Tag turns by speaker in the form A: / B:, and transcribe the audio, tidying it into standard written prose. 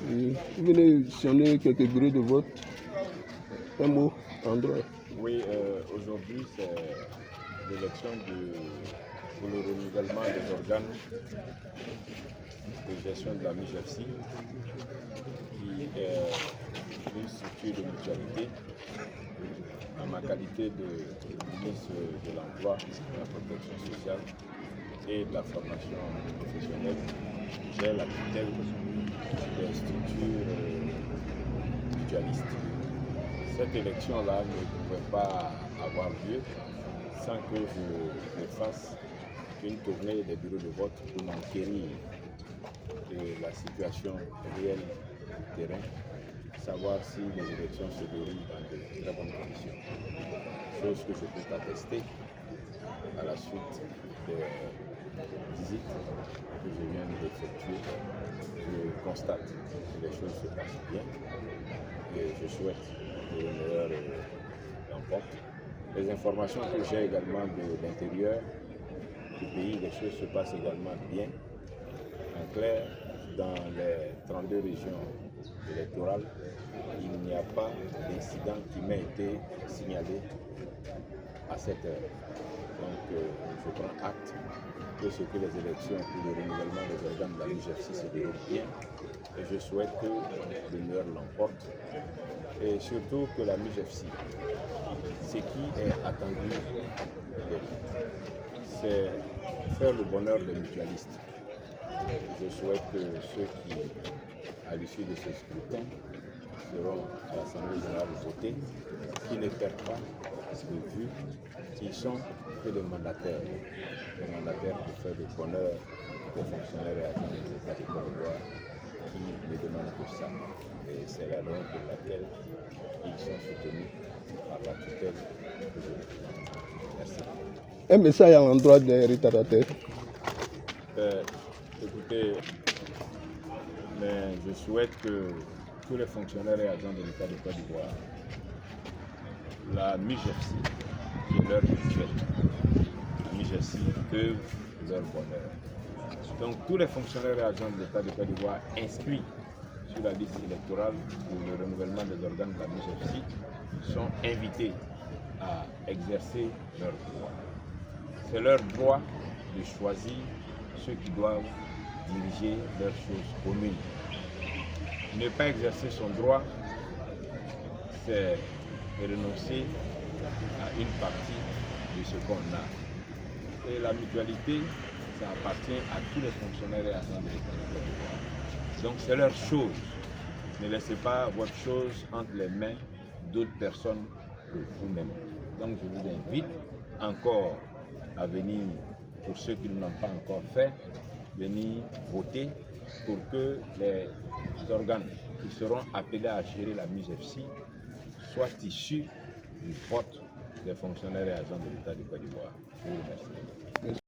A: Vous venez mentionner quelques bureaux de vote. Un mot, André.
B: Oui, aujourd'hui c'est l'élection pour le renouvellement des organes de gestion de la MIGEFSI, qui est une structure de mutualité. En ma qualité de ministre de l'Emploi, de la Protection sociale et de la formation professionnelle, j'ai la tutelle des structures mutualistes. Cette élection-là ne pouvait pas avoir lieu sans que je fasse une tournée des bureaux de vote pour m'enquérir de la situation réelle du terrain, savoir si les élections se déroulent dans de très bonnes conditions. Chose que je peux attester à la suite des visites que je viens d'effectuer. Je constate que les choses se passent bien et je souhaite que le meilleur l'emporte. Les informations que j'ai également de l'intérieur du pays, les choses se passent également bien. En clair, dans les 32 régions électorales, il n'y a pas d'incident qui m'a été signalé à cette heure. Donc je prends acte de ce que les élections pour le renouvellement des organes de la MIGEFSI se déroulent bien et je souhaite que le meilleur l'emporte et surtout que la MIGEFSI, ce qui est attendu, c'est faire le bonheur des mutualistes. Je souhaite que ceux qui, à l'issue de ce scrutin, seront à l'Assemblée générale votés, qui ne perdent pas de vue qu'ils sont que des mandataires pour faire le bonheur des fonctionnaires et agents de l'État de Côte d'Ivoire qui ne demandent que ça. Et c'est la raison pour laquelle ils sont soutenus par la tutelle que je Merci.
A: Un message à l'endroit des retardataires.
B: Écoutez, mais je souhaite que tous les fonctionnaires et agents de l'État de Côte d'Ivoire, la MIGEFSI, qui est leur mutuelle, la MIGEFSI œuvre leur bonheur. Donc tous les fonctionnaires et agents de l'État de Côte d'Ivoire inscrits sur la liste électorale pour le renouvellement des organes de la MIGEFSI sont invités à exercer leurs droits. C'est leur droit de choisir ceux qui doivent diriger leurs choses communes. Ne pas exercer son droit, c'est renoncer à une partie de ce qu'on a. Et la mutualité, ça appartient à tous les fonctionnaires et agents de l'État de Côte d'Ivoire. Donc c'est leur chose. Ne laissez pas votre chose entre les mains d'autres personnes que vous-même. Donc je vous invite encore à venir, pour ceux qui ne l'ont pas encore fait, venir voter pour que les organes qui seront appelés à gérer la MIGEFSI soient issus du vote des fonctionnaires et agents de l'État de Côte d'Ivoire. Je vous remercie.